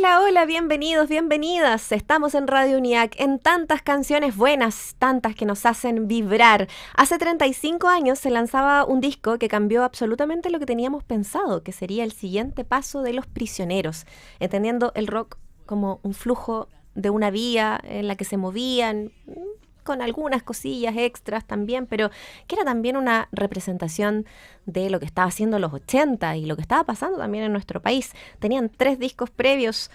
Hola, hola, bienvenidos, bienvenidas. Estamos en Radio UNIAC en tantas canciones buenas, tantas que nos hacen vibrar. Hace 35 años se lanzaba un disco que cambió absolutamente lo que teníamos pensado, que sería el siguiente paso de Los Prisioneros, entendiendo el rock como un flujo de una vía en la que se movían, con algunas cosillas extras también, pero que era también una representación de lo que estaba haciendo los 80 y lo que estaba pasando también en nuestro país. Tenían 3 discos previos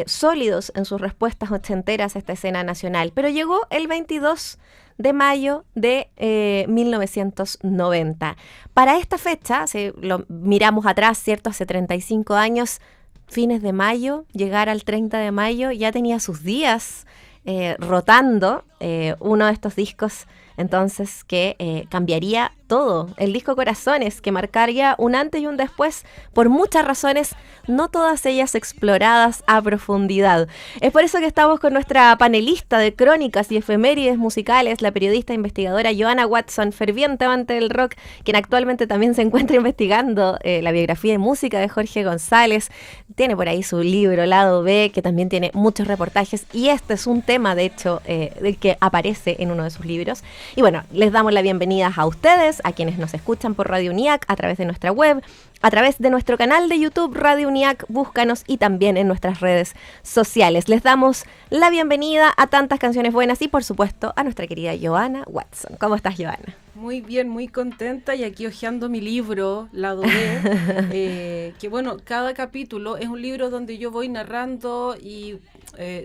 sólidos en sus respuestas ochenteras a esta escena nacional, pero llegó el 22 de mayo de 1990. Para esta fecha, si lo miramos atrás, ¿cierto? Hace 35 años, fines de mayo, llegar al 30 de mayo, ya tenía sus días rotando uno de estos discos entonces que cambiaría todo, el disco Corazones, que marcaría un antes y un después por muchas razones, no todas ellas exploradas a profundidad. Es por eso que estamos con nuestra panelista de crónicas y efemérides musicales, la periodista e investigadora Johanna Watson, ferviente amante del rock, quien actualmente también se encuentra investigando la biografía y música de Jorge González. Tiene por ahí su libro Lado B, que también tiene muchos reportajes, y este es un tema, de hecho, del que aparece en uno de sus libros. Y bueno, les damos la bienvenida a ustedes, a quienes nos escuchan por Radio UNIAC, a través de nuestra web, a través de nuestro canal de YouTube, Radio UNIAC, búscanos, y también en nuestras redes sociales. Les damos la bienvenida a tantas canciones buenas y, por supuesto, a nuestra querida Johanna Watson. ¿Cómo estás, Johanna? Muy bien, muy contenta, y aquí hojeando mi libro, Lado B, que bueno, cada capítulo es un libro donde yo voy narrando y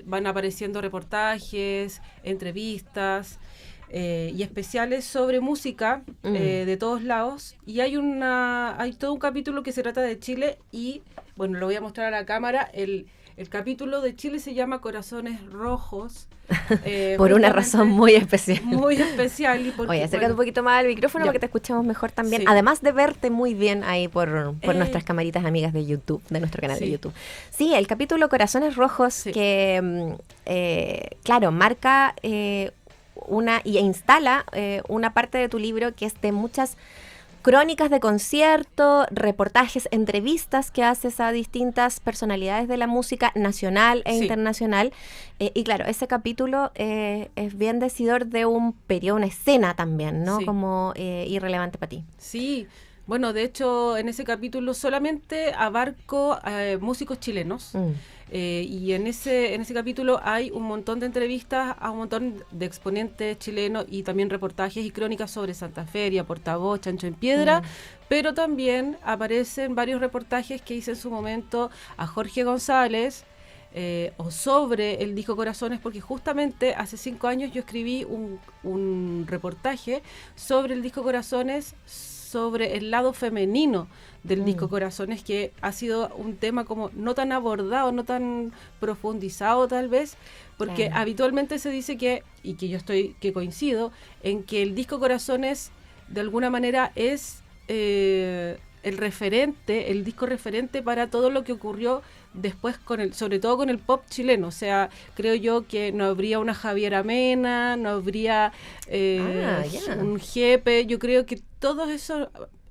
van apareciendo reportajes, entrevistas y especiales sobre música de todos lados, y hay todo un capítulo que se trata de Chile, y bueno, lo voy a mostrar a la cámara. El capítulo de Chile se llama Corazones Rojos. Por una razón muy especial. Muy especial. Y porque, oye, acércate un poquito más al micrófono para que te escuchemos mejor también. Sí. Además de verte muy bien ahí por nuestras camaritas amigas de YouTube, de nuestro canal de YouTube. Sí, el capítulo Corazones Rojos, que, claro, marca e instala una parte de tu libro que es de muchas crónicas de concierto, reportajes, entrevistas que haces a distintas personalidades de la música nacional e internacional. Y claro, ese capítulo es bien decidor de un periodo, una escena también, ¿no? Sí. Como irrelevante para ti. Sí, bueno, de hecho, en ese capítulo solamente abarco músicos chilenos. Y en ese capítulo hay un montón de entrevistas a un montón de exponentes chilenos, y también reportajes y crónicas sobre Santa Feria, Portavoz, Chancho en Piedra, pero también aparecen varios reportajes que hice en su momento a Jorge González, o sobre el disco Corazones, porque justamente hace 5 años yo escribí un reportaje sobre el disco Corazones, sobre el lado femenino del disco Corazones, que ha sido un tema como no tan abordado, no tan profundizado tal vez, porque habitualmente se dice que, y que yo que coincido, en que el disco Corazones de alguna manera es el disco referente para todo lo que ocurrió después sobre todo con el pop chileno. O sea, creo yo que no habría una Javiera Mena, no habría un Jepe. Yo creo que todos esos,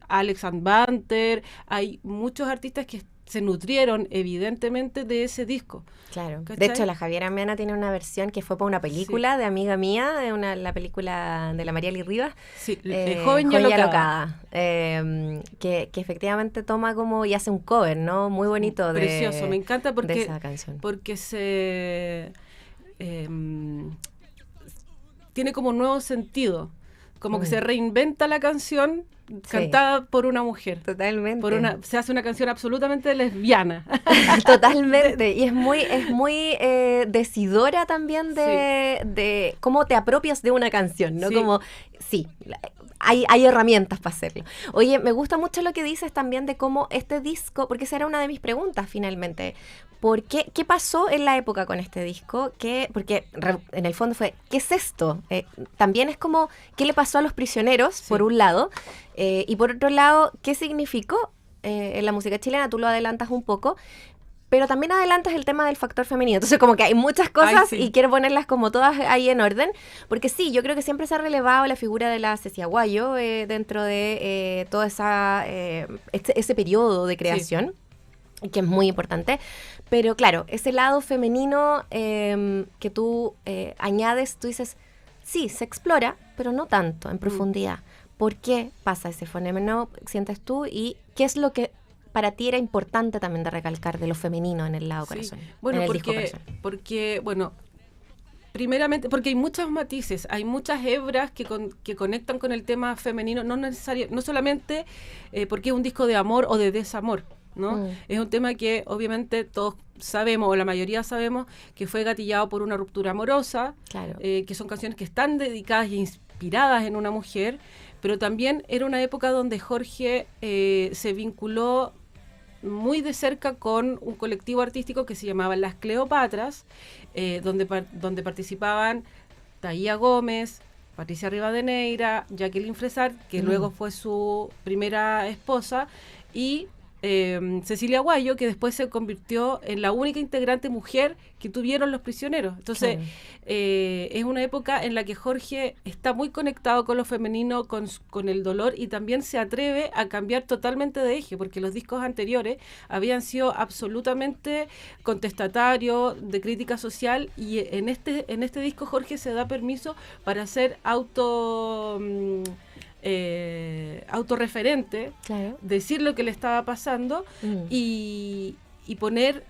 Alex and Banter, hay muchos artistas que se nutrieron evidentemente de ese disco. Claro. ¿Cachai? De hecho, la Javiera Mena tiene una versión que fue para una película de amiga mía, la película de la Marieli Rivas. Sí, Joven y Alocada. Que efectivamente toma como y hace un cover, ¿no? Muy bonito. Precioso, me encanta porque, de esa canción. Porque tiene como un nuevo sentido. Como que se reinventa la canción cantada por una mujer. Totalmente. Se hace una canción absolutamente lesbiana. Totalmente. Y es muy decidora también de cómo te apropias de una canción, ¿no? Como, hay herramientas para hacerlo. Oye, me gusta mucho lo que dices también de cómo este disco, porque esa era una de mis preguntas finalmente. ¿Qué pasó en la época con este disco? Porque en el fondo fue, ¿qué es esto? También es como, ¿qué le pasó a Los Prisioneros, por un lado? Y por otro lado, ¿qué significó en la música chilena? Tú lo adelantas un poco, pero también adelantas el tema del factor femenino. Entonces, como que hay muchas cosas y quiero ponerlas como todas ahí en orden, porque sí, yo creo que siempre se ha relevado la figura de la Ceci Aguayo dentro de todo ese periodo de creación. Que es muy importante, Pero claro, ese lado femenino que tú añades, tú dices, sí, se explora, pero no tanto en profundidad. ¿Por qué pasa ese fenómeno, sientes tú? ¿Y qué es lo que para ti era importante también de recalcar de lo femenino en el lado corazón? Bueno, en el disco corazón. porque, bueno, primeramente, porque hay muchos matices, hay muchas hebras que conectan con el tema femenino, no solamente porque es un disco de amor o de desamor, ¿no? Es un tema que obviamente todos sabemos, o la mayoría sabemos, que fue gatillado por una ruptura amorosa, claro. Que son canciones que están dedicadas e inspiradas en una mujer, pero también era una época donde Jorge se vinculó muy de cerca con un colectivo artístico que se llamaba Las Cleopatras, donde participaban Thaía Gómez, Patricia Rivadeneira, Jacqueline Fresart, que luego fue su primera esposa, y Cecilia Guayo, que después se convirtió en la única integrante mujer que tuvieron los prisioneros. Entonces, claro. Es una época en la que Jorge está muy conectado con lo femenino, con el dolor, y también se atreve a cambiar totalmente de eje, porque los discos anteriores habían sido absolutamente contestatarios, de crítica social, y en este disco Jorge se da permiso para hacer autorreferente, claro. Decir lo que le estaba pasando y poner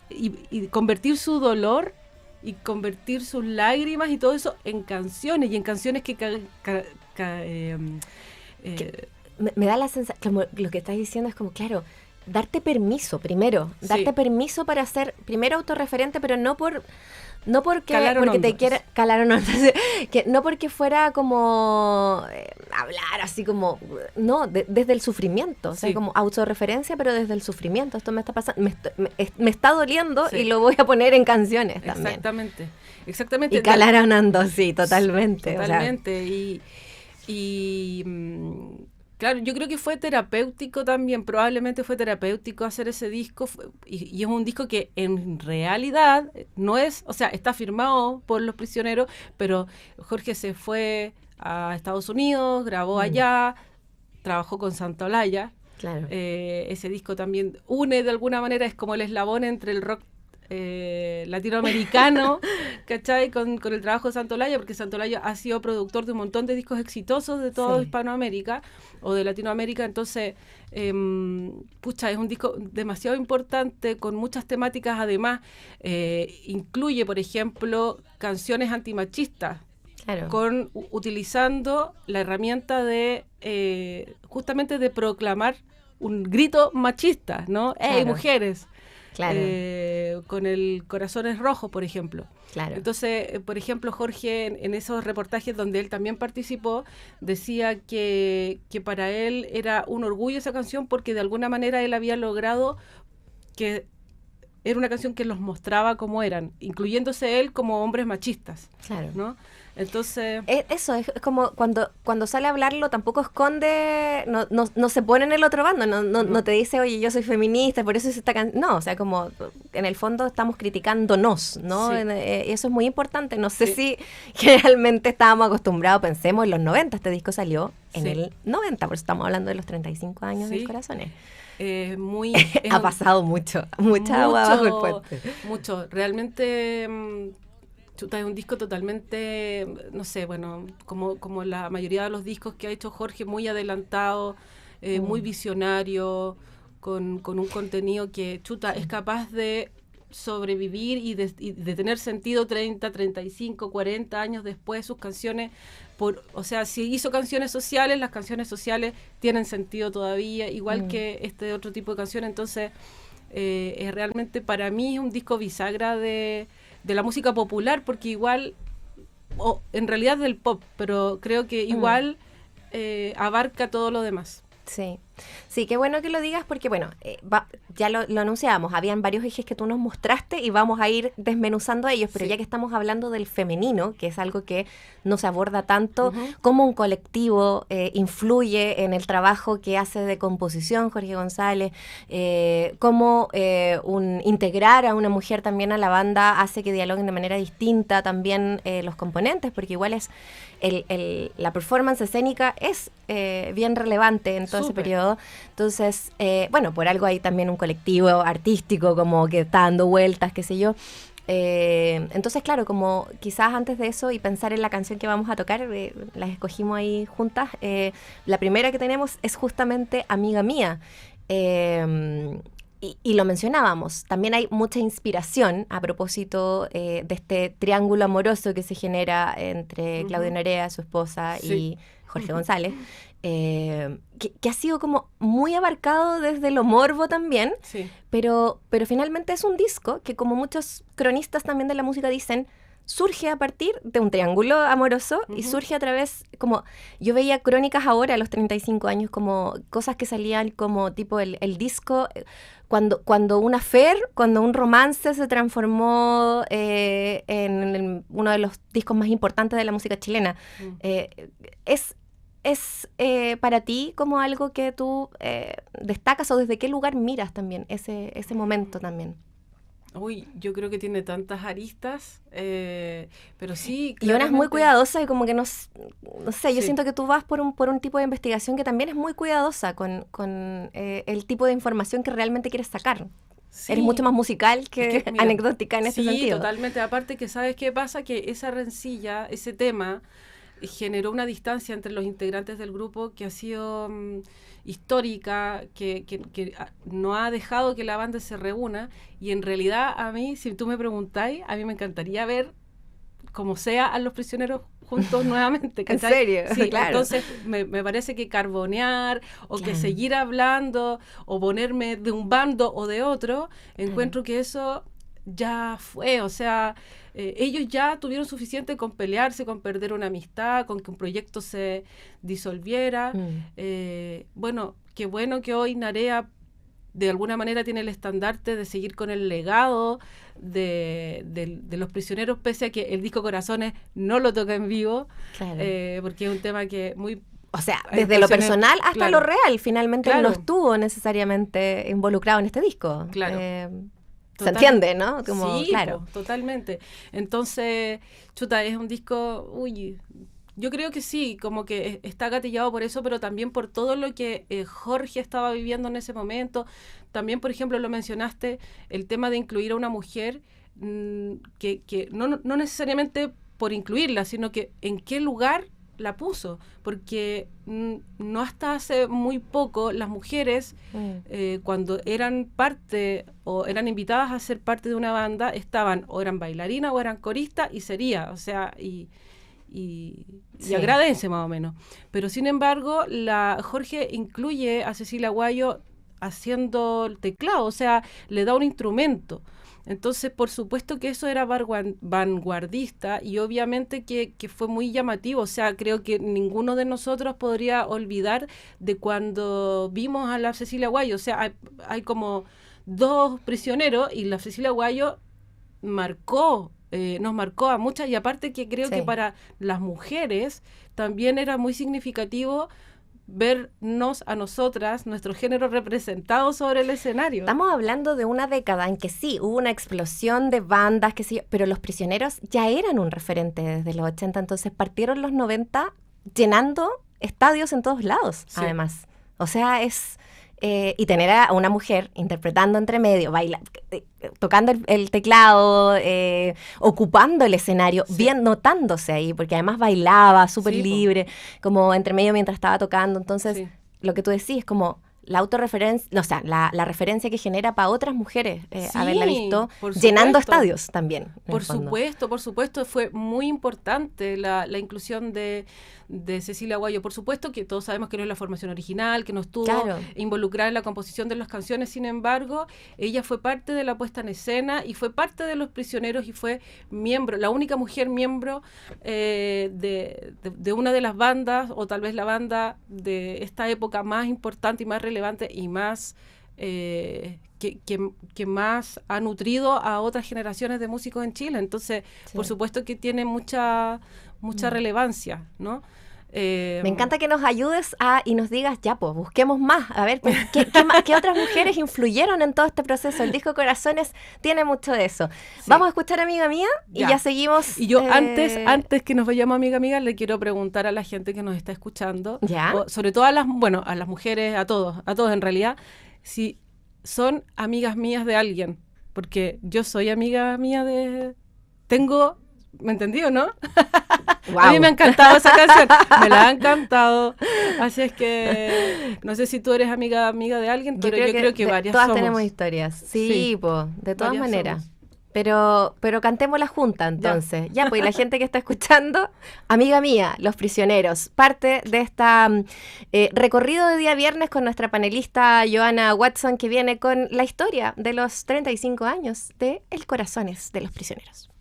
y convertir su dolor y convertir sus lágrimas y todo eso en canciones, y en canciones que me da la sensación, como lo que estás diciendo es como, claro, darte permiso primero, darte permiso para ser primero autorreferente, pero no porque te quiera calar o no, que no porque fuera como hablar así como, no, desde el sufrimiento, o sea, como autorreferencia, pero desde el sufrimiento. Esto me está pasando, me está doliendo y lo voy a poner en canciones también. Exactamente. Y calar a Nando, sí, totalmente. Totalmente, o sea. Claro, yo creo que fue terapéutico también, probablemente fue terapéutico hacer ese disco, y es un disco que en realidad no es, o sea, está firmado por los prisioneros, pero Jorge se fue a Estados Unidos, grabó allá, trabajó con Santolaya. Claro. Ese disco también une de alguna manera, es como el eslabón entre el rock latinoamericano, ¿cachai? Con el trabajo de Santolaya, porque Santolaya ha sido productor de un montón de discos exitosos de toda Hispanoamérica o de Latinoamérica. Entonces, es un disco demasiado importante, con muchas temáticas. Además, incluye, por ejemplo, canciones antimachistas, claro. Utilizando la herramienta de justamente de proclamar un grito machista, ¿no? Claro. ¡Hey, mujeres! Claro. Con el Corazones Rojos, por ejemplo. Claro. Entonces, por ejemplo, Jorge, en esos reportajes donde él también participó, decía que para él era un orgullo esa canción, porque de alguna manera él había logrado que era una canción que los mostraba como eran, incluyéndose él como hombres machistas. Claro. ¿No? Entonces... Eso, es como cuando sale a hablarlo, tampoco esconde, no se pone en el otro bando, no te dice, oye, yo soy feminista, por eso es esta canción. No, o sea, como en el fondo estamos criticándonos, ¿no? Sí. Eso es muy importante. No sé si realmente estábamos acostumbrados, pensemos, en los 90, este disco salió en el 90, por eso estamos hablando de los 35 años del Corazones. Ha pasado mucha agua bajo el puente. Mucho, realmente... es un disco totalmente, no sé, bueno, como la mayoría de los discos que ha hecho Jorge, muy adelantado, muy visionario, con un contenido que, es capaz de sobrevivir y de tener sentido 30, 35, 40 años después. Sus canciones, o sea, si hizo canciones sociales, las canciones sociales tienen sentido todavía, igual que este otro tipo de canciones. Entonces, es realmente para mí un disco bisagra de la música popular, porque igual, en realidad del pop, pero creo que igual abarca todo lo demás. Sí, qué bueno que lo digas, porque bueno, ya lo anunciábamos, habían varios ejes que tú nos mostraste y vamos a ir desmenuzando ellos, pero ya que estamos hablando del femenino, que es algo que no se aborda tanto, cómo un colectivo influye en el trabajo que hace de composición Jorge González, cómo integrar a una mujer también a la banda hace que dialoguen de manera distinta también los componentes, porque igual es la performance escénica es bien relevante en todo ese periodo todo. Entonces, bueno, por algo hay también un colectivo artístico como que está dando vueltas, qué sé yo. Entonces, claro, como quizás antes de eso y pensar en la canción que vamos a tocar, las escogimos ahí juntas. La primera que tenemos es justamente Amiga Mía. Y lo mencionábamos, también hay mucha inspiración a propósito de este triángulo amoroso que se genera entre Claudio Narea, su esposa, y Jorge González, que ha sido como muy abarcado desde lo morbo también, pero finalmente es un disco que, como muchos cronistas también de la música dicen, surge a partir de un triángulo amoroso y surge a través, como yo veía crónicas ahora a los 35 años, como cosas que salían como tipo el disco, cuando un affair, cuando un romance se transformó en uno de los discos más importantes de la música chilena. ¿Es para ti como algo que tú destacas, o desde qué lugar miras también ese momento también? Uy, yo creo que tiene tantas aristas, pero sí, claramente. Y una es muy cuidadosa y como que no sé, yo Sí. siento que tú vas por un tipo de investigación que también es muy cuidadosa con el tipo de información que realmente quieres sacar. Sí. Eres mucho más musical que mira, anecdótica en ese sentido. Sí, totalmente. Aparte que, ¿sabes qué pasa? Que esa rencilla, ese tema, generó una distancia entre los integrantes del grupo que ha sido histórica, que no ha dejado que la banda se reúna, y en realidad a mí, si tú me preguntáis, a mí me encantaría ver como sea a Los Prisioneros juntos nuevamente. ¿En serio? Sí, claro. Entonces me parece que carbonear o que seguir hablando o ponerme de un bando o de otro, encuentro que eso ya fue, o sea, ellos ya tuvieron suficiente con pelearse, con perder una amistad, con que un proyecto se disolviera. Bueno, qué bueno que hoy Narea de alguna manera tiene el estandarte de seguir con el legado de Los Prisioneros, pese a que el disco Corazones no lo toca en vivo, porque es un tema que muy... O sea, desde lo personal hasta lo real, finalmente no estuvo necesariamente involucrado en este disco. Se entiende, ¿no? Como, sí, claro. Totalmente. Entonces, chuta, es un disco, yo creo que sí, como que está gatillado por eso, pero también por todo lo que Jorge estaba viviendo en ese momento. También, por ejemplo, lo mencionaste, el tema de incluir a una mujer, que no necesariamente por incluirla, sino que en qué lugar la puso, porque no hasta hace muy poco las mujeres, cuando eran parte o eran invitadas a ser parte de una banda, estaban o eran bailarinas o eran coristas y sería, o sea, y agradece más o menos. Pero sin embargo, Jorge incluye a Cecilia Guayo haciendo el teclado, o sea, le da un instrumento. Entonces, por supuesto que eso era vanguardista y obviamente que fue muy llamativo. O sea, creo que ninguno de nosotros podría olvidar de cuando vimos a la Cecilia Guayo. O sea, hay como dos prisioneros y la Cecilia Guayo nos marcó a muchas, y aparte que creo que para las mujeres también era muy significativo vernos a nosotras, nuestro género representado sobre el escenario. Estamos hablando de una década en que sí, hubo una explosión de bandas, qué sé yo, pero Los Prisioneros ya eran un referente desde los 80, entonces partieron los 90 llenando estadios en todos lados, además. O sea, y tener a una mujer interpretando entre medio, tocando el teclado, ocupando el escenario, bien notándose ahí, porque además bailaba súper libre, como entre medio mientras estaba tocando. Entonces, lo que tú decís es como la autorreferencia, o sea, la referencia que genera para otras mujeres haberla visto llenando estadios también. Por supuesto, fue muy importante la inclusión de Cecilia Guayo. Por supuesto que todos sabemos que no es la formación original, que no estuvo involucrada en la composición de las canciones, sin embargo, ella fue parte de la puesta en escena y fue parte de Los Prisioneros y fue miembro, la única mujer miembro de una de las bandas, o tal vez la banda de esta época más importante y más relevante y más que más ha nutrido a otras generaciones de músicos en Chile. Entonces, por supuesto que tiene mucha relevancia, ¿no? Me encanta que nos ayudes y nos digas, ya, pues, busquemos más. A ver, pues, ¿qué otras mujeres influyeron en todo este proceso? El disco Corazones tiene mucho de eso. Sí. Vamos a escuchar Amiga Mía y ya seguimos. Y yo antes que nos vayamos Amiga Mía, le quiero preguntar a la gente que nos está escuchando, sobre todo a las mujeres, a todos en realidad, si son amigas mías de alguien. Porque yo soy amiga mía ¿me entendí o no? Wow. A mí me ha encantado esa canción, me la ha encantado. Así es que no sé si tú eres amiga de alguien, pero yo creo que varias todas somos. Tenemos historias. Sí, de todas maneras. Somos. Pero cantémosla junta, entonces. Ya, pues, y la gente que está escuchando, Amiga Mía, Los Prisioneros, parte de esta recorrido de día viernes con nuestra panelista Joana Watson, que viene con la historia de los 35 años de El Corazones de los Prisioneros.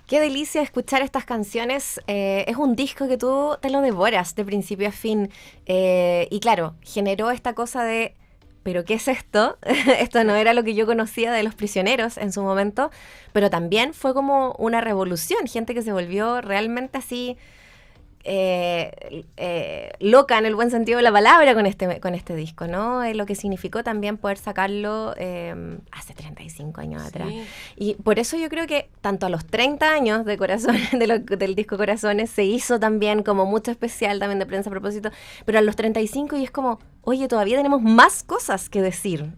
Qué delicia escuchar estas canciones. Es un disco que tú te lo devoras de principio a fin. Y claro, generó esta cosa de... ¿Pero qué es esto? Esto no era lo que yo conocía de Los Prisioneros en su momento, pero también fue como una revolución, gente que se volvió realmente así loca en el buen sentido de la palabra con este disco, ¿no? Lo que significó también poder sacarlo hace 35 años atrás. Y por eso yo creo que tanto a los 30 años de Corazones, del disco Corazones, se hizo también como mucho especial también de prensa a propósito, pero a los 35 y es como... Oye, todavía tenemos más cosas que decir.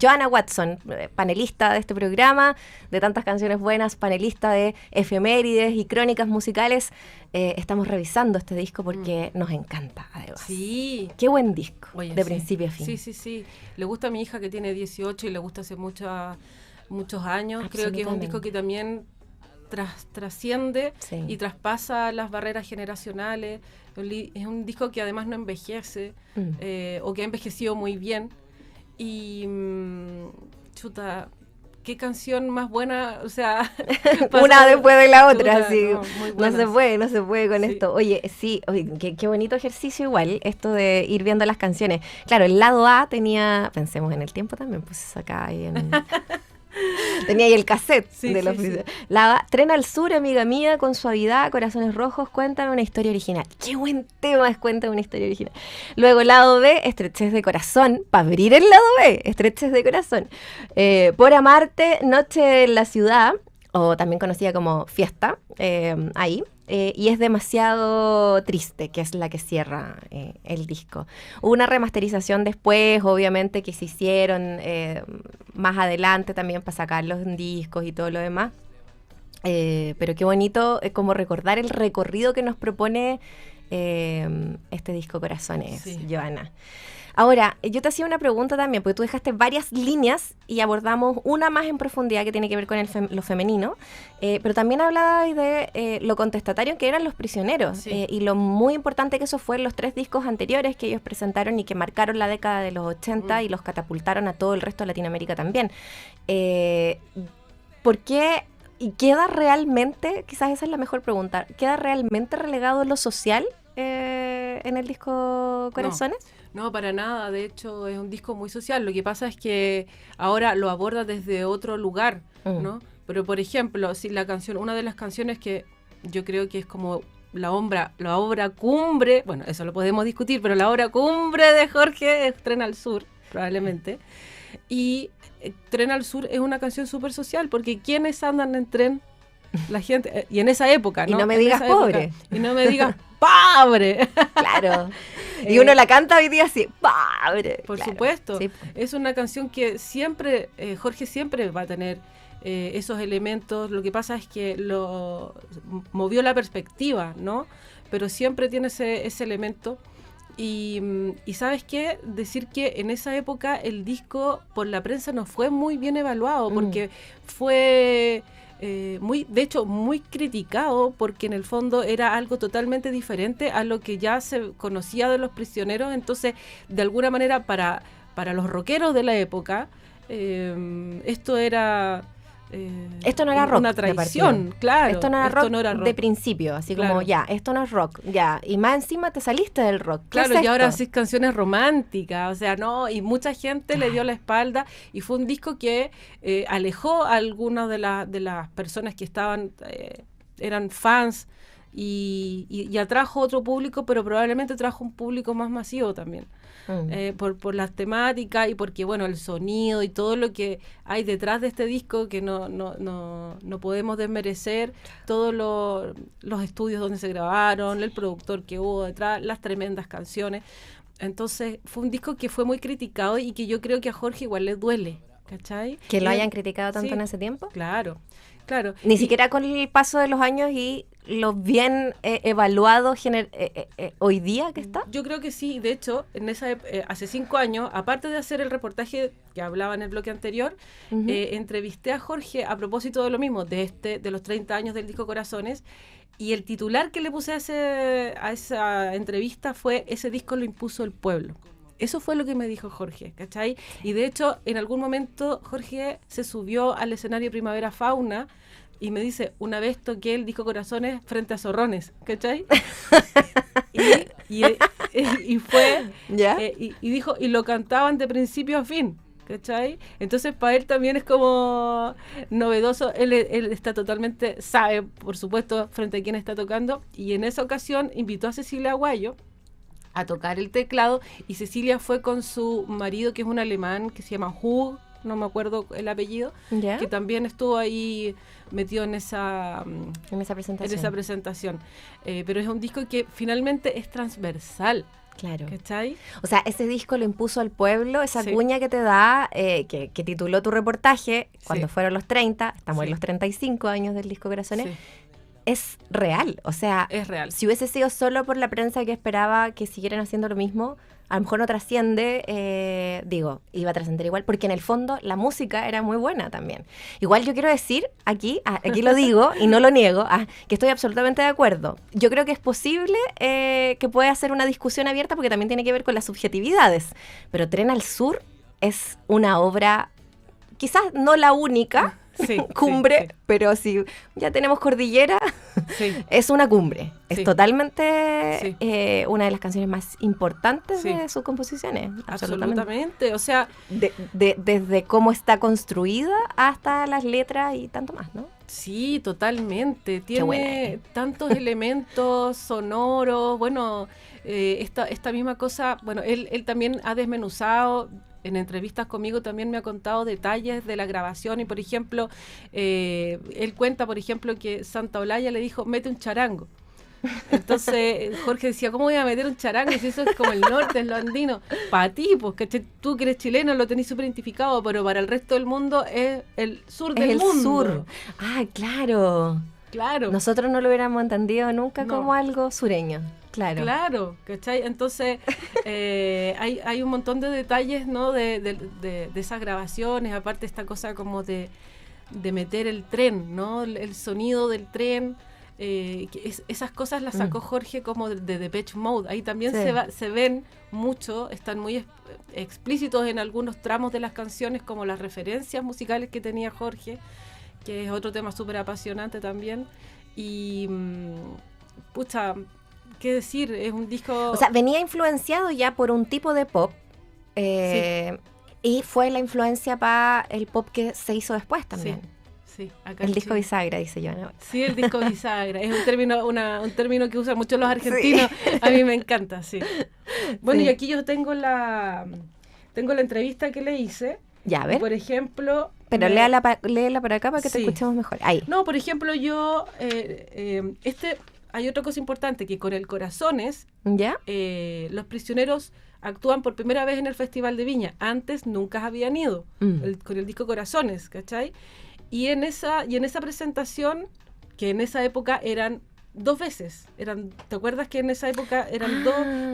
Joana Watson, panelista de este programa, de tantas canciones buenas, panelista de efemérides y crónicas musicales. Estamos revisando este disco porque nos encanta, además. Sí. Qué buen disco, de principio a fin. Sí. Le gusta a mi hija que tiene 18 y le gusta hace muchos años. Creo que es un disco que también trasciende y traspasa las barreras generacionales. Es un disco que además no envejece o que ha envejecido muy bien y chuta, qué canción más buena, o sea, una después de la otra, chuta, sí. No se puede con esto. Oye, qué bonito ejercicio igual, esto de ir viendo las canciones. Claro, el lado A tenía, pensemos en el tiempo también, pues acá ahí en... Tenía ahí el cassette de los prisioneros. Tren al Sur, Amiga Mía, con Suavidad, Corazones Rojos, Cuéntame una historia original. Qué buen tema es Cuéntame una historia original. Luego, lado B, Estrechez de Corazón, para abrir el lado B, Estrechez de Corazón. Por Amarte, Noche en la Ciudad, o también conocida como Fiesta, ahí. Y es Demasiado Triste, que es la que cierra el disco. Hubo una remasterización después, obviamente, que se hicieron más adelante también para sacarlos en discos y todo lo demás. Pero qué bonito como recordar el recorrido que nos propone este disco Corazones, Joana. Ahora, yo te hacía una pregunta también, porque tú dejaste varias líneas y abordamos una más en profundidad que tiene que ver con lo femenino, pero también hablabas de lo contestatario que eran Los Prisioneros y lo muy importante que eso fue en los 3 discos anteriores que ellos presentaron y que marcaron la década de los 80 y los catapultaron a todo el resto de Latinoamérica también. ¿Por qué? ¿Y queda realmente, quizás esa es la mejor pregunta, queda realmente relegado lo social en el disco Corazones? No, para nada. De hecho, es un disco muy social. Lo que pasa es que ahora lo aborda desde otro lugar, ¿no? Pero, por ejemplo, si una de las canciones que yo creo que es como la obra cumbre, bueno, eso lo podemos discutir, pero la obra cumbre de Jorge es Tren al Sur, probablemente. Y Tren al Sur es una canción súper social, porque ¿quiénes andan en tren? La gente, y en esa época, ¿no? Y no me digas pobre. Y no me digas pobre. Claro. Y uno la canta hoy día así, pobre. Por supuesto. Sí. Es una canción que siempre, Jorge siempre va a tener esos elementos. Lo que pasa es que lo movió la perspectiva, ¿no? Pero siempre tiene ese elemento. Y ¿sabes qué? Decir que en esa época el disco por la prensa no fue muy bien evaluado, porque fue... de hecho muy criticado, porque en el fondo era algo totalmente diferente a lo que ya se conocía de Los Prisioneros. Entonces, de alguna manera, para los rockeros de la época, esto era esto no era rock, una traición, claro. Esto no era rock de principio, así como esto no es rock, y más encima te saliste del rock. Claro, y ahora haces canciones románticas, o sea, no, y mucha gente le dio la espalda, y fue un disco que alejó a algunas de las personas que eran fans y atrajo otro público, pero probablemente trajo un público más masivo también. Por las temáticas y porque, bueno, el sonido y todo lo que hay detrás de este disco que no podemos desmerecer, todos los estudios donde se grabaron, el productor que hubo detrás, las tremendas canciones. Entonces fue un disco que fue muy criticado y que yo creo que a Jorge igual le duele, ¿cachai? Que lo hayan criticado tanto sí, en ese tiempo. Claro. Ni siquiera con el paso de los años y lo bien evaluado hoy día que está. Yo creo que sí. De hecho, hace 5 años, aparte de hacer el reportaje que hablaba en el bloque anterior, entrevisté a Jorge a propósito de lo mismo, de los 30 años del disco Corazones, y el titular que le puse a esa entrevista fue: ese disco lo impuso el pueblo. Eso fue lo que me dijo Jorge, ¿cachai? Y de hecho, en algún momento Jorge se subió al escenario Primavera Fauna y me dice: una vez toqué el disco Corazones frente a Zorrones, ¿cachai? y fue, ¿ya? Y dijo, y lo cantaban de principio a fin, ¿cachai? Entonces para él también es como novedoso, él está totalmente, sabe, por supuesto, frente a quién está tocando, y en esa ocasión invitó a Cecilia Aguayo a tocar el teclado, y Cecilia fue con su marido, que es un alemán, que se llama Hug, no me acuerdo el apellido, ¿ya? Que también estuvo ahí metido en esa presentación. Pero es un disco que finalmente es transversal. Claro. ¿Cachai? O sea, ese disco lo impuso al pueblo, esa sí. cuña que te da, que tituló tu reportaje, cuando sí. fueron los 30, estamos sí. en los 35 años del disco Corazones, sí. es real. O sea, es real. Si hubiese sido solo por la prensa que esperaba que siguieran haciendo lo mismo, a lo mejor no trasciende, iba a trascender igual, porque en el fondo la música era muy buena también. Igual yo quiero decir, aquí lo digo y no lo niego, que estoy absolutamente de acuerdo. Yo creo que es posible que pueda ser una discusión abierta, porque también tiene que ver con las subjetividades, pero Tren al Sur es una obra, quizás no la única, cumbre, pero si ya tenemos cordillera, es una cumbre. Es totalmente una de las canciones más importantes de sus composiciones. Absolutamente. O sea, desde cómo está construida hasta las letras y tanto más, ¿no? Sí, totalmente. Tiene tantos elementos sonoros. Bueno, esta misma cosa, bueno, él también ha desmenuzado. En entrevistas conmigo también me ha contado detalles de la grabación y, por ejemplo, él cuenta, por ejemplo, que Santa Olaya le dijo: mete un charango. Entonces Jorge decía: ¿cómo voy a meter un charango si eso es como el norte, es lo andino? Para ti, pues, que tú que eres chileno lo tenés súper identificado, pero para el resto del mundo es el sur del mundo. Sur. Ah, claro. Claro. Nosotros no lo hubiéramos entendido nunca como algo sureño. Claro, ¿cachai? Entonces hay un montón de detalles, ¿no? de esas grabaciones, aparte esta cosa como de meter el tren, ¿no? El sonido del tren, esas cosas las sacó Jorge como de Depeche Mode. Ahí también se ven mucho, están muy explícitos en algunos tramos de las canciones, como las referencias musicales que tenía Jorge, que es otro tema súper apasionante también. Y pucha, ¿qué decir? Es un disco... O sea, venía influenciado ya por un tipo de pop, y fue la influencia para el pop que se hizo después también. Sí, acá el disco bisagra, dice Joana. Sí, el disco bisagra. Es un término que usan mucho los argentinos. A mí me encanta, sí. Bueno, y aquí yo tengo la entrevista que le hice. Ya, a ver. Por ejemplo... Pero léela para acá para que te escuchemos mejor. Ahí. No, por ejemplo, yo... hay otra cosa importante, que con el Corazones, ¿ya? Los Prisioneros actúan por primera vez en el Festival de Viña. Antes nunca habían ido con el disco Corazones, ¿cachai? Y en esa presentación, que en esa época eran 2 veces. ¿Te acuerdas que en esa época eran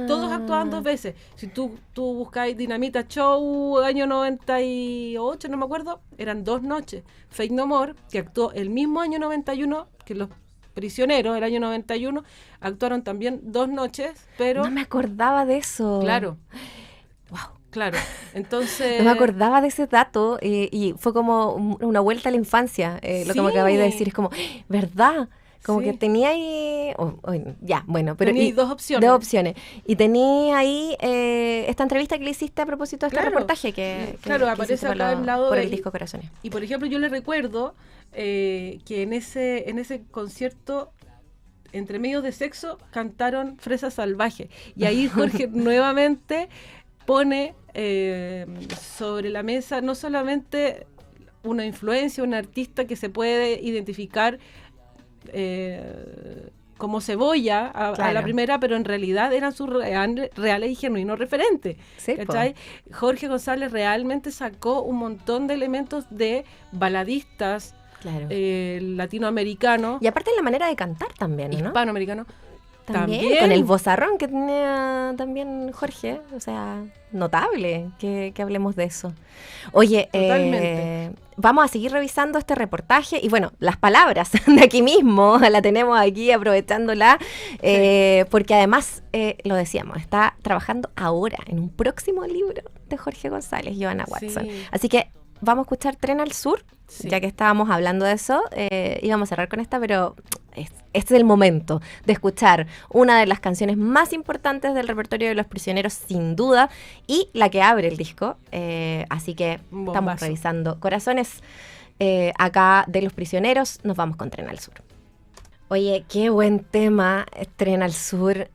todos actuaban 2 veces? Si tú buscáis Dinamita Show, año 98, no me acuerdo, eran 2 noches. Faith No More, que actuó el mismo año 91 que Los Prisioneros, el año 91, actuaron también 2 noches, pero... No me acordaba de eso. Claro. Wow. Claro, entonces... No me acordaba de ese dato, y fue como una vuelta a la infancia, lo que me acabáis de decir, es como, ¿verdad? Como que tenía ahí... pero... Tenía 2 opciones. 2 opciones. Y tenía ahí esta entrevista que le hiciste a propósito de este reportaje que aparece acá al lado por el disco Corazones. Y por ejemplo, yo le recuerdo que en ese concierto entre medio de sexo, cantaron Fresa Salvaje. Y ahí Jorge nuevamente pone sobre la mesa no solamente una influencia, un artista que se puede identificar como cebolla a la primera, pero en realidad eran sus reales y genuinos referentes. Sí, ¿cachai? Jorge González realmente sacó un montón de elementos de baladistas latinoamericanos. Y aparte la manera de cantar también, ¿no? Hispanoamericano. También, con el vozarrón que tenía también Jorge, o sea, notable que hablemos de eso. Oye, vamos a seguir revisando este reportaje y bueno, las palabras de aquí mismo, la tenemos aquí aprovechándola, porque además, lo decíamos, está trabajando ahora en un próximo libro de Jorge González, Johanna Watson. Sí. Así que vamos a escuchar Tren al Sur, ya que estábamos hablando de eso, íbamos a cerrar con esta, pero este es el momento de escuchar una de las canciones más importantes del repertorio de Los Prisioneros, sin duda, y la que abre el disco, así que estamos revisando Corazones acá de Los Prisioneros, nos vamos con Tren al Sur. Oye, qué buen tema, Tren al Sur.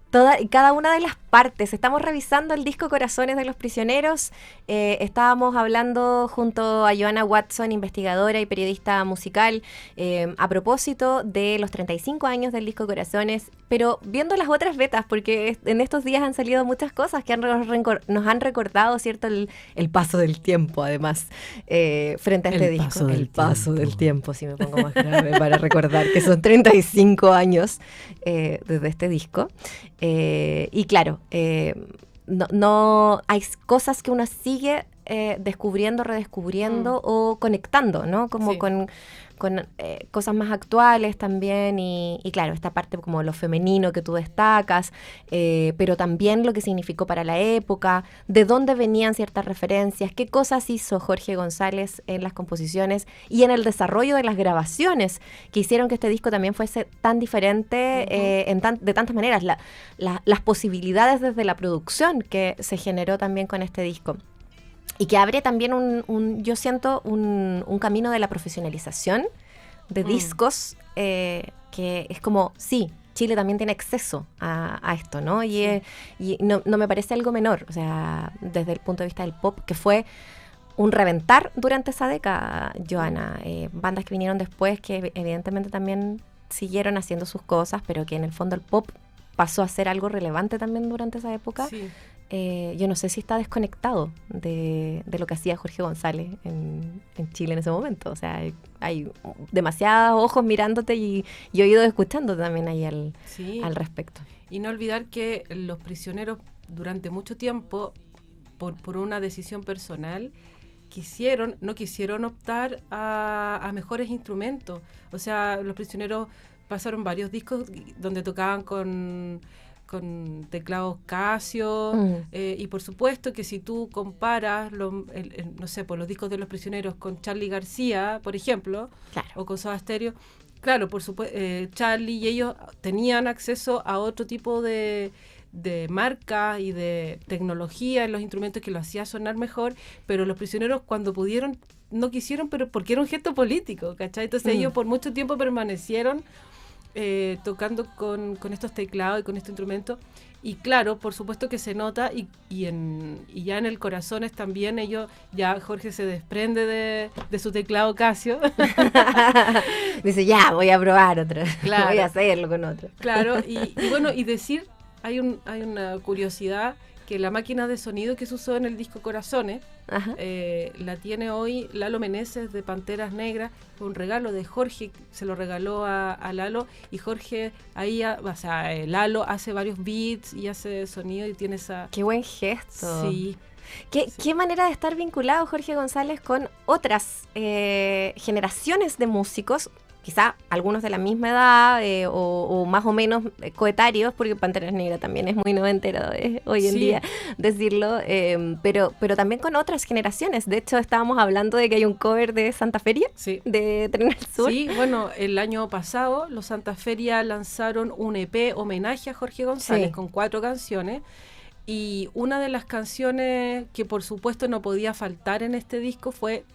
Cada una de las partes. Estamos revisando el disco Corazones de Los Prisioneros. Estábamos hablando junto a Johanna Watson, investigadora y periodista musical, a propósito de los 35 años del disco Corazones, pero viendo las otras betas, porque en estos días han salido muchas cosas que nos han recordado, ¿cierto? El paso del tiempo, además, frente a este disco. El paso del tiempo, si me pongo más grave para recordar que son 35 años desde este disco. Y claro, no hay cosas que uno sigue descubriendo, redescubriendo o conectando, ¿no? Como con cosas más actuales también y claro, esta parte como lo femenino que tú destacas, pero también lo que significó para la época, de dónde venían ciertas referencias, qué cosas hizo Jorge González en las composiciones y en el desarrollo de las grabaciones que hicieron que este disco también fuese tan diferente de tantas maneras, las posibilidades desde la producción que se generó también con este disco. Y que abre también yo siento un camino de la profesionalización de discos, que es como, sí, Chile también tiene acceso a esto, ¿no? Y no me parece algo menor, o sea, desde el punto de vista del pop, que fue un reventar durante esa década, Johanna. Bandas que vinieron después, que evidentemente también siguieron haciendo sus cosas, pero que en el fondo el pop pasó a ser algo relevante también durante esa época. Sí. Yo no sé si está desconectado de lo que hacía Jorge González en Chile en ese momento. O sea, hay demasiados ojos mirándote y oídos escuchándote también ahí al respecto. Y no olvidar que Los Prisioneros durante mucho tiempo, por una decisión personal, no quisieron optar a mejores instrumentos. O sea, Los Prisioneros pasaron varios discos donde tocaban con teclados Casio, y por supuesto que si tú comparas no sé, por los discos de Los Prisioneros con Charly García, por ejemplo, claro, o con Soda Stereo, claro, por supuesto, Charly y ellos tenían acceso a otro tipo de marca y de tecnología en los instrumentos que lo hacía sonar mejor, pero Los Prisioneros cuando pudieron no quisieron, pero porque era un gesto político, ¿cachai? Entonces ellos por mucho tiempo permanecieron tocando con estos teclados y con este instrumento, y claro, por supuesto que se nota, y ya en el Corazones también ya Jorge se desprende de su teclado Casio. Dice, ya, voy a probar otro, claro, voy a hacerlo con otro. Claro, y bueno, y decir, hay una curiosidad, que la máquina de sonido que se usó en el disco Corazones, la tiene hoy Lalo Meneses de Panteras Negras, un regalo de Jorge, se lo regaló a Lalo, y Jorge ahí, Lalo hace varios beats y hace sonido y tiene esa... ¡Qué buen gesto! Sí. ¿Qué manera de estar vinculado Jorge González con otras generaciones de músicos? Quizá algunos de la misma edad o más o menos coetarios, porque Panteras Negras también es muy noventero hoy en día decirlo, pero también con otras generaciones. De hecho, estábamos hablando de que hay un cover de Santa Feria, de Tren al Sur. Sí, bueno, el año pasado los Santa Feria lanzaron un EP homenaje a Jorge González con 4 canciones. Y una de las canciones que por supuesto no podía faltar en este disco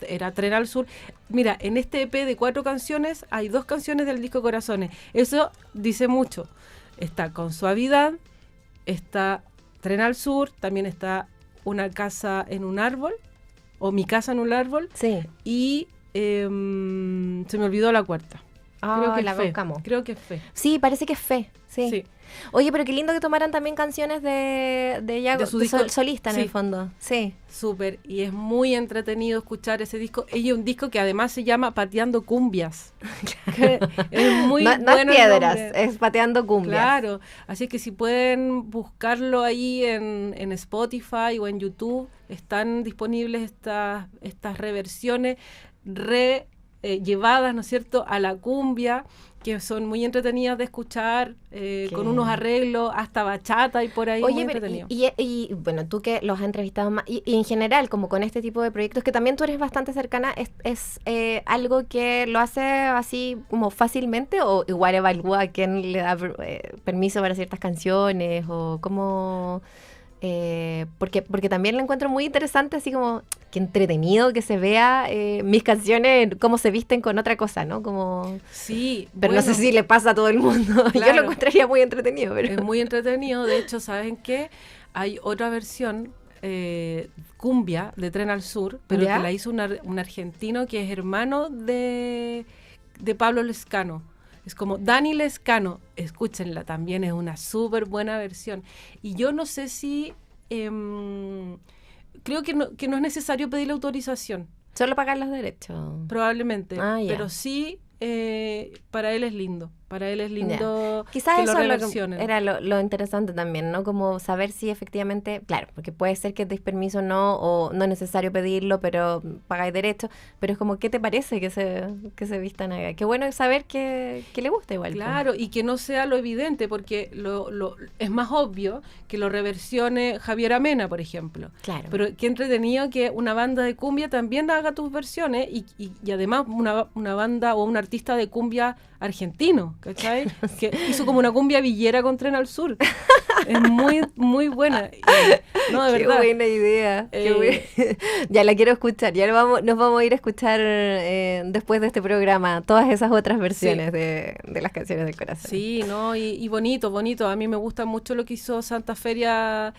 era Tren al Sur. Mira, en este EP de 4 canciones hay 2 canciones del disco Corazones. Eso dice mucho. Está Con Suavidad, está Tren al Sur, también está Una casa en un árbol, o Mi casa en un árbol. Sí. Y se me olvidó la cuarta. Creo que la es Fe. buscamos. Creo que es Fe. Sí, parece que es Fe. Sí. Sí. Oye, pero qué lindo que tomaran también canciones de ella, De su disco. solista en Sí. el fondo. Sí. Súper, y es muy entretenido escuchar ese disco. Ella es un disco que además se llama Pateando Cumbias. Es muy no bueno es el piedras, nombre. es pateando cumbias. Claro, así que si pueden buscarlo ahí en Spotify o en YouTube, están disponibles estas reversiones llevadas, ¿no es cierto?, a la cumbia, que son muy entretenidas de escuchar, con unos arreglos, hasta bachata y por ahí. Oye, muy pero entretenido. y bueno, tú que los has entrevistado más, y en general, como con este tipo de proyectos, que también tú eres bastante cercana, ¿es algo que lo hace así como fácilmente o igual evalúa a quién le da permiso para ciertas canciones o cómo...? Porque también lo encuentro muy interesante, así como que entretenido que se vea mis canciones, cómo se visten con otra cosa, ¿no? Como... Sí, Pero bueno, no sé si le pasa a todo el mundo. Yo Claro. lo encontraría muy entretenido. Pero... es muy entretenido. De hecho, ¿saben qué? Hay otra versión cumbia de Tren al Sur, pero ¿Ya? que la hizo un argentino que es hermano de Pablo Lescano. Es como Dani Lescano, escúchenla, también es una súper buena versión. Y yo no sé si, creo que no es necesario pedir la autorización, Solo pagar los derechos. probablemente, Ah, ya. pero sí, para él es lindo Quizás que eso lo es lo reversionen. que era lo interesante también, ¿no? Como saber si efectivamente, claro, porque puede ser que deis permiso o no, o no es necesario pedirlo, pero pagáis derechos, pero es como, ¿qué te parece que se vistan acá? Qué bueno saber que le gusta igual. Claro, y que no sea lo evidente, porque es más obvio que lo reversione Javier Amena, por ejemplo. Claro. Pero qué entretenido que una banda de cumbia también haga tus versiones y además una banda o un artista de cumbia argentino, ¿cachai? Que hizo como una cumbia villera con Tren al Sur. Es muy, muy buena. No, de Qué verdad. buena idea. Ya la quiero escuchar. Ya nos vamos a ir a escuchar después de este programa todas esas otras versiones de las canciones del corazón. Sí, ¿no? Y bonito, bonito. A mí me gusta mucho lo que hizo Santa Feria.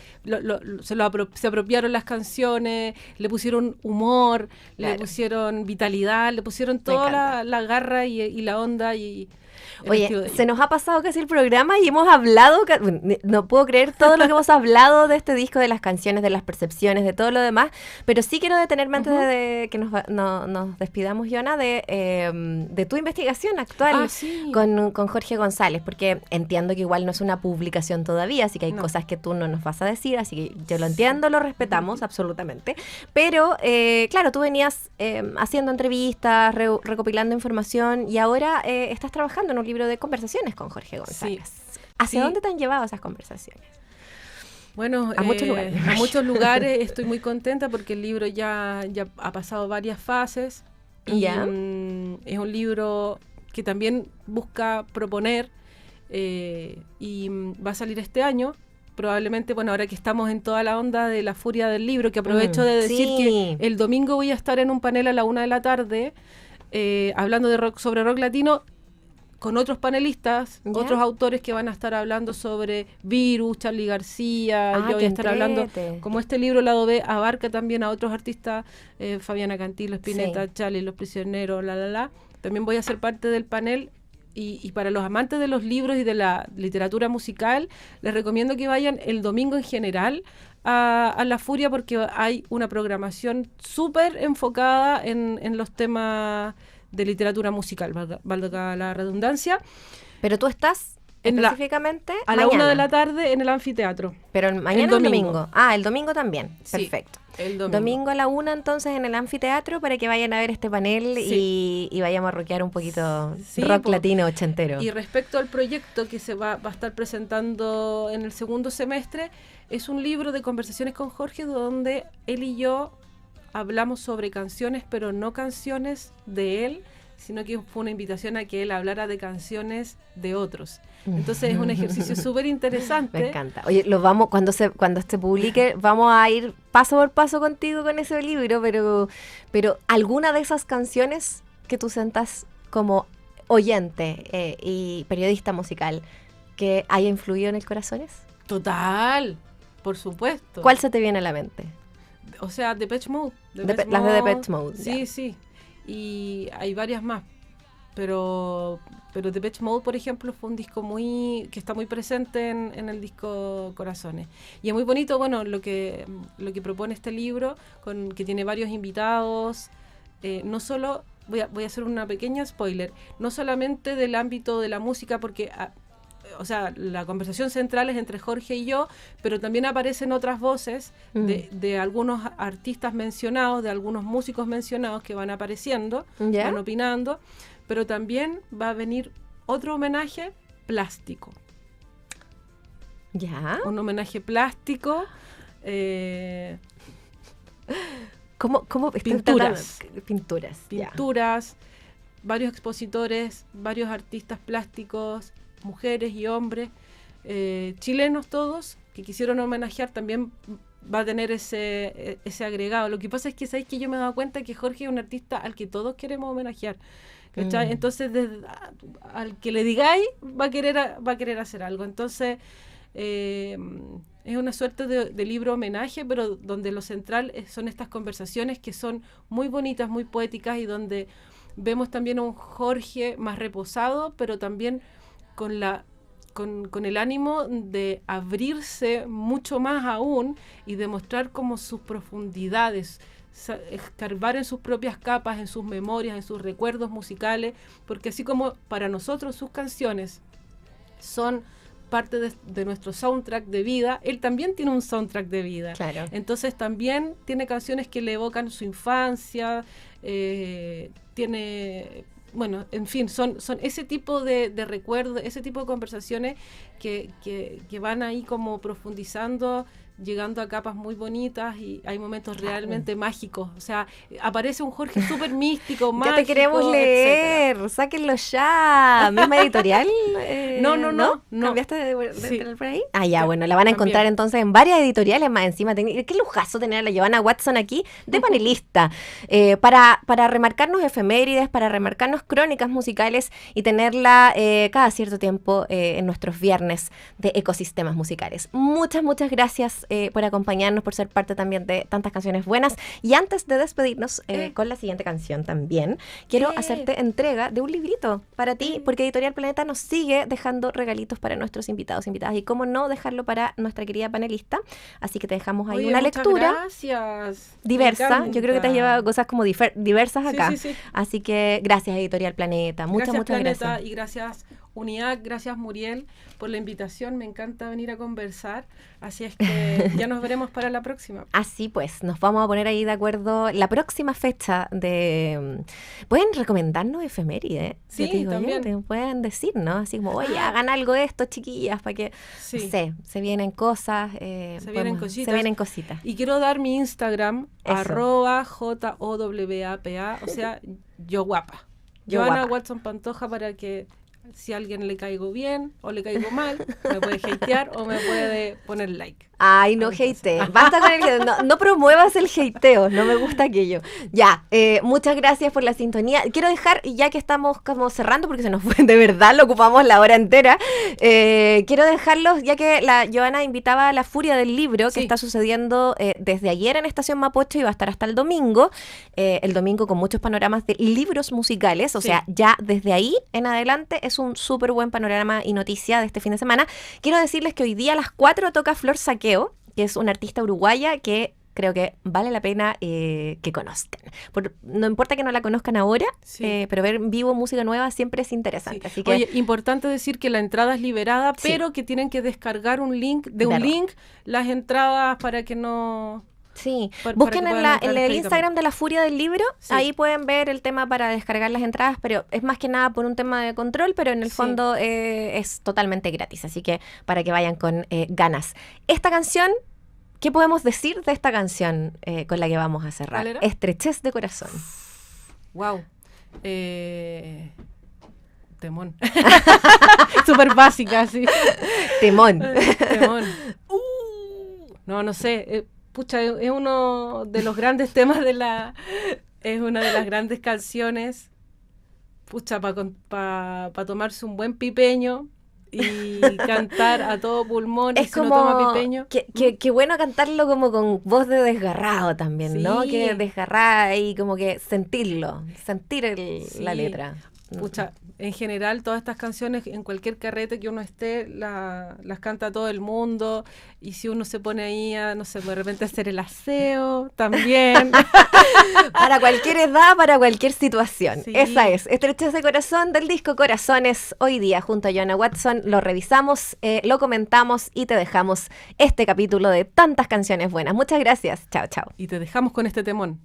Se apropiaron las canciones, le pusieron humor, Claro. le pusieron vitalidad, le pusieron toda la garra y la onda y el estilo Oye, de se ellos. nos ha pasado casi el programa y hemos hablado, bueno, no puedo creer todo lo que hemos hablado de este disco, de las canciones, de las percepciones, de todo lo demás, pero sí quiero detenerme antes de que nos despidamos, Yona, de tu investigación actual Sí. con Jorge González, porque entiendo que igual no es una publicación todavía, así que hay No. cosas que tú no nos vas a decir, así que yo lo entiendo, lo respetamos absolutamente, pero claro, tú venías haciendo entrevistas, recopilando información y ahora estás trabajando en un libro de conversaciones con Jorge González. ¿Hacia Sí. dónde te han llevado esas conversaciones? Bueno, A muchos lugares. A muchos lugares. Estoy muy contenta porque el libro ya ha pasado varias fases. Y Ya. es un libro que también busca proponer y va a salir este año. Probablemente, bueno, ahora que estamos en toda la onda de la furia del libro, que aprovecho de decir sí. que el domingo voy a estar en un panel a la 1 de la tarde hablando de sobre rock latino con otros panelistas, ¿Ya? otros autores que van a estar hablando sobre Virus, Charly García. Yo voy qué a estar hablando, entrete. como este libro Lado B abarca también a otros artistas, Fabiana Cantilo, Spinetta, Sí. Charly, Los Prisioneros, También voy a ser parte del panel. Y para los amantes de los libros y de la literatura musical, les recomiendo que vayan el domingo en general a La Furia, porque hay una programación súper enfocada en los temas de literatura musical, valga la redundancia. Pero tú estás específicamente A la mañana. 1 de la tarde en el anfiteatro. Pero mañana El o el domingo. domingo. Ah, el domingo también. Sí, Perfecto. el domingo. Domingo a la 1 entonces en el anfiteatro para que vayan a ver este panel y vayamos a rockear un poquito Sí, rock latino ochentero. Y respecto al proyecto que se va a estar presentando en el segundo semestre, es un libro de conversaciones con Jorge donde él y yo hablamos sobre canciones, pero no canciones de él, sino que fue una invitación a que él hablara de canciones de otros. Entonces es un ejercicio súper interesante. Me encanta. Oye, cuando se publique, vamos a ir paso por paso contigo con ese libro, pero ¿alguna de esas canciones que tú sientas como oyente y periodista musical que haya influido en el Corazones? Total, por supuesto. ¿Cuál se te viene a la mente? O sea, Depeche Mode. Las de Depeche Mode. Sí, ya. sí. Y hay varias más. Pero Depeche Mode, por ejemplo, fue un disco que está muy presente en el disco Corazones. Y es muy bonito, bueno, lo que propone este libro, que tiene varios invitados, no solo, voy a hacer una pequeña spoiler, no solamente del ámbito de la música, porque o sea, la conversación central es entre Jorge y yo, pero también aparecen otras voces de algunos artistas mencionados, de algunos músicos mencionados que van apareciendo, van opinando, pero también va a venir otro homenaje plástico. ¿Ya? Un homenaje plástico. ¿Cómo? Pinturas. Pinturas. Varios expositores, varios artistas plásticos, mujeres y hombres, chilenos todos, que quisieron homenajear, también va a tener ese agregado. Lo que pasa es que, ¿sabes qué? Yo me he dado cuenta que Jorge es un artista al que todos queremos homenajear, ¿cachai? Entonces, al que le digáis, va a querer hacer algo. Entonces, es una suerte de libro homenaje, pero donde lo central son estas conversaciones que son muy bonitas, muy poéticas, y donde vemos también a un Jorge más reposado, pero también con el ánimo de abrirse mucho más aún y demostrar como sus profundidades, escarbar en sus propias capas, en sus memorias, en sus recuerdos musicales, porque así como para nosotros sus canciones son parte de nuestro soundtrack de vida, él también tiene un soundtrack de vida. Claro. Entonces también tiene canciones que le evocan su infancia, tiene... Bueno, en fin, son ese tipo de recuerdos, ese tipo de conversaciones que van ahí como profundizando, llegando a capas muy bonitas, y hay momentos realmente mágicos. O sea, aparece un Jorge súper místico, mágico. Ya te queremos leer, etcétera. Sáquenlo ya. ¿Misma editorial? No. ¿Cambiaste de Sí. por ahí? Ah, ya, bueno, la van a encontrar entonces en varias editoriales más encima. Qué lujazo tener a la Giovanna Watson aquí de panelista. Para remarcarnos efemérides, para remarcarnos crónicas musicales y tenerla cada cierto tiempo en nuestros viernes de ecosistemas musicales. Muchas gracias por acompañarnos, por ser parte también de tantas canciones buenas. Y antes de despedirnos con la siguiente canción también, quiero hacerte entrega de un librito para ti, porque Editorial Planeta nos sigue dejando regalitos para nuestros invitados, invitadas, y cómo no dejarlo para nuestra querida panelista. Así que te dejamos ahí una lectura diversa. Yo creo que te has llevado cosas como diversas acá. Sí. Así que gracias, Editorial Planeta. Muchas Planeta, gracias. Y gracias Unidad, gracias Muriel por la invitación, me encanta venir a conversar, así es que ya nos veremos para la próxima. Así pues, nos vamos a poner ahí de acuerdo la próxima fecha de... Pueden recomendarnos efemérides, sí, digo, también. pueden decir, ¿no? Así como, oye, hagan algo de esto, chiquillas, para que, no sé, se vienen cosas. Se vienen cositas. Y quiero dar mi Instagram, @JOWAPA, o sea, yo guapa. Giovanna Watson Pantoja, para que si a alguien le caigo bien o le caigo mal, me puede hatear o me puede poner like. Ay, no hateo. Basta con el hateo. No promuevas el hateo. No me gusta aquello. Ya, muchas gracias por la sintonía. Quiero dejar, ya que estamos como cerrando, porque se nos fue, de verdad, lo ocupamos la hora entera. Quiero dejarlos, ya que la Giovanna invitaba a la Furia del Libro, que está sucediendo desde ayer en Estación Mapocho y va a estar hasta el domingo. El domingo con muchos panoramas de libros musicales. O sea, ya desde ahí en adelante es un súper buen panorama y noticia de este fin de semana. Quiero decirles que hoy día a las 4 toca Flor Saqueo, que es una artista uruguaya que creo que vale la pena que conozcan. No importa que no la conozcan ahora, pero ver en vivo música nueva siempre es interesante. Sí. Así que, oye, importante decir que la entrada es liberada, pero que tienen que descargar un link las entradas para que no... Sí, busquen en el Instagram de la Furia del Libro, ahí pueden ver el tema para descargar las entradas, pero es más que nada por un tema de control, pero en el fondo es totalmente gratis, así que para que vayan con ganas. Esta canción, ¿qué podemos decir de esta canción con la que vamos a cerrar? Estrechez de corazón. Wow. Temón. Súper básica, sí. Temón. Temón. No sé. Pucha, es uno de los grandes temas es una de las grandes canciones. Pucha, para tomarse un buen pipeño y cantar a todo pulmón. Es y como, si no toma pipeño, que bueno cantarlo como con voz de desgarrado también, sí. ¿no? Que desgarrada y como que sentir la letra. Pucha, en general todas estas canciones, en cualquier carrete que uno esté, las canta todo el mundo. Y si uno se pone ahí a, no sé, de repente hacer el aseo, también. Para cualquier edad, para cualquier situación. Sí. Esa es, Estrechez de Corazón del disco Corazones. Hoy día, junto a Joana Watson, lo revisamos, lo comentamos y te dejamos este capítulo de tantas canciones buenas. Muchas gracias. Chao, chao. Y te dejamos con este temón.